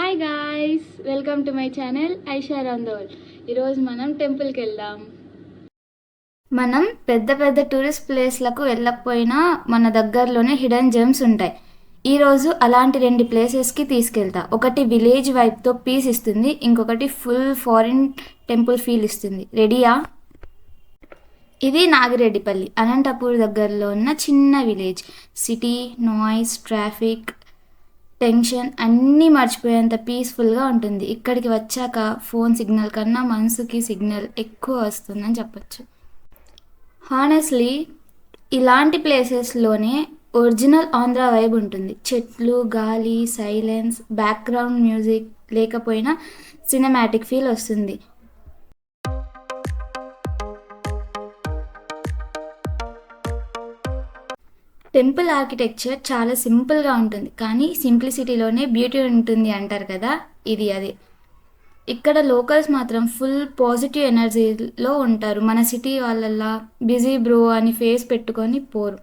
Hi guys, welcome to my channel Aisha Randol. ఈరోజు మనం టెంపుల్కి వెళ్దాం. మనం పెద్ద పెద్ద టూరిస్ట్ ప్లేస్లకు వెళ్ళకపోయినా మన దగ్గరలోనే హిడెన్ జెమ్స్ ఉంటాయి. ఈరోజు అలాంటి 2 ప్లేసెస్కి తీసుకెళ్తా. ఒకటి విలేజ్ వైబ్తో పీస్ ఇస్తుంది, ఇంకొకటి ఫుల్ ఫారిన్ టెంపుల్ ఫీల్ ఇస్తుంది. రెడీయా? ఇది నాగిరెడ్డిపల్లి, అనంతపూర్ దగ్గరలో ఉన్న చిన్న village. City, noise, traffic, tension అన్నీ మర్చిపోయేంత పీస్ఫుల్గా ఉంటుంది. ఇక్కడికి వచ్చాక ఫోన్ సిగ్నల్ కన్నా మనసుకి సిగ్నల్ ఎక్కువ వస్తుందని చెప్పచ్చు. హానెస్ట్లీ ఇలాంటి ప్లేసెస్లోనే ఒరిజినల్ ఆంధ్ర వైబ్ ఉంటుంది. చెట్లు, గాలి, సైలెన్స్, బ్యాక్గ్రౌండ్ మ్యూజిక్ లేకపోయినా సినిమాటిక్ ఫీల్ వస్తుంది. టెంపుల్ ఆర్కిటెక్చర్ చాలా సింపుల్గా ఉంటుంది, కానీ సింప్లిసిటీలోనే బ్యూటీ ఉంటుంది అంటారు కదా, ఇది అదే. ఇక్కడ లోకల్స్ మాత్రం ఫుల్ పాజిటివ్ ఎనర్జీలో ఉంటారు. మన సిటీ వాళ్ళలా బిజీ బ్రో అని ఫేస్ పెట్టుకొని పోరు.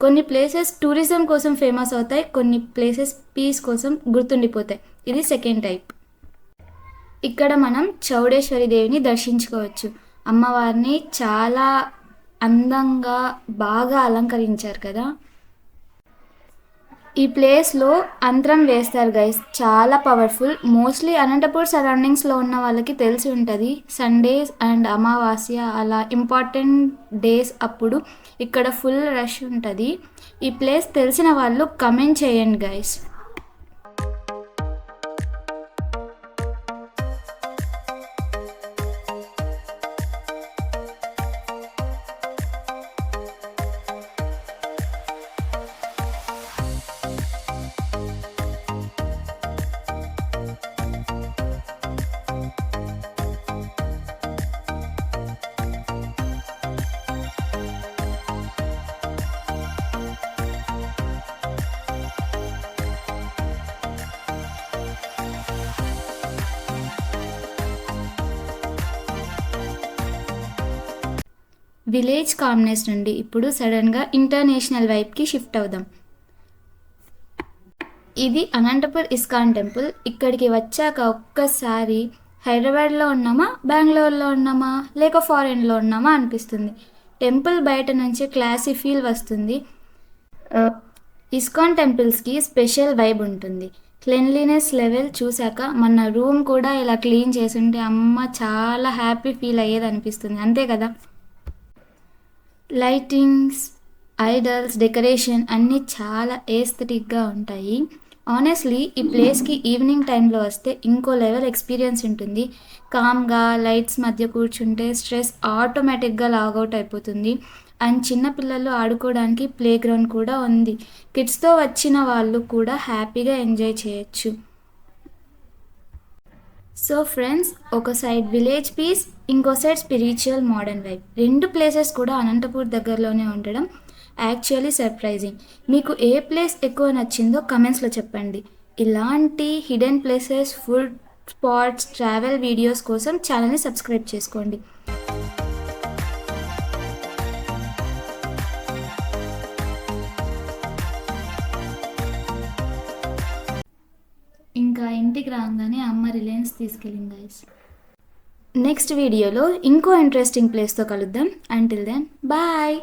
కొన్ని ప్లేసెస్ టూరిజం కోసం ఫేమస్ అవుతాయి, కొన్ని ప్లేసెస్ పీస్ కోసం గుర్తుండిపోతాయి. ఇది సెకండ్ టైప్. ఇక్కడ మనం చౌడేశ్వరి దేవిని దర్శించుకోవచ్చు. అమ్మవారిని చాలా అందంగా బాగా అలంకరించారు కదా. ఈ ప్లేస్లో అంతరం వేస్తారు గైస్, చాలా పవర్ఫుల్. మోస్ట్లీ అనంతపూర్ సరౌండింగ్స్లో ఉన్న వాళ్ళకి తెలిసి ఉంటుంది. సండేస్ అండ్ అమావాస్య అలా ఇంపార్టెంట్ డేస్ అప్పుడు ఇక్కడ ఫుల్ రష్ ఉంటుంది. ఈ ప్లేస్ తెలిసిన వాళ్ళు కమెంట్ చేయండి గైస్. విలేజ్ కామ్నెస్ నుండి ఇప్పుడు సడన్గా ఇంటర్నేషనల్ వైబ్కి షిఫ్ట్ అవుదాం. ఇది అనంతపూర్ ఇస్కాన్ టెంపుల్. ఇక్కడికి వచ్చాక ఒక్కసారి హైదరాబాద్లో ఉన్నామా, బెంగళూరులో ఉన్నామా, లేక ఫారెన్లో ఉన్నామా అనిపిస్తుంది. టెంపుల్ బయట నుంచి క్లాసీ ఫీల్ వస్తుంది. ఇస్కాన్ టెంపుల్స్కి స్పెషల్ వైబ్ ఉంటుంది. క్లెన్లీనెస్ లెవెల్ చూశాక మన రూమ్ కూడా ఇలా క్లీన్ చేసుంటే అమ్మ చాలా హ్యాపీ ఫీల్ అయ్యేది అనిపిస్తుంది, అంతే కదా. లైటింగ్స్, ఐడల్స్, డెకరేషన్ అన్నీ చాలా ఏస్థెటిక్గా ఉంటాయి. ఆనెస్ట్లీ ఈ ప్లేస్కి ఈవినింగ్ టైంలో వస్తే ఇంకో లెవెల్ ఎక్స్పీరియన్స్ ఉంటుంది. కామ్గా లైట్స్ మధ్య కూర్చుంటే స్ట్రెస్ ఆటోమేటిక్గా లాగౌట్ అయిపోతుంది. అండ్ చిన్నపిల్లలు ఆడుకోవడానికి ప్లే గ్రౌండ్ కూడా ఉంది. కిడ్స్తో వచ్చిన వాళ్ళు కూడా హ్యాపీగా ఎంజాయ్ చేయొచ్చు. సో ఫ్రెండ్స్, ఒక సైడ్ విలేజ్ పీస్, ఇంకో side spiritual modern vibe. 2 places కూడా అనంతపూర్ దగ్గరలోనే ఉండడం యాక్చువల్లీ సర్ప్రైజింగ్. మీకు ఏ ప్లేస్ ఎక్కువ నచ్చిందో కమెంట్స్లో చెప్పండి. ఇలాంటి hidden places, food spots, travel videos కోసం ఛానల్ని సబ్స్క్రైబ్ చేసుకోండి. ఇంకా ఇంటికి రాగానే అమ్మ రిలయన్స్ తీసుకెళ్ళింది గైస్. నెక్స్ట్ వీడియోలో ఇంకో ఇంట్రెస్టింగ్ ప్లేస్తో కలుద్దాం. Until then bye.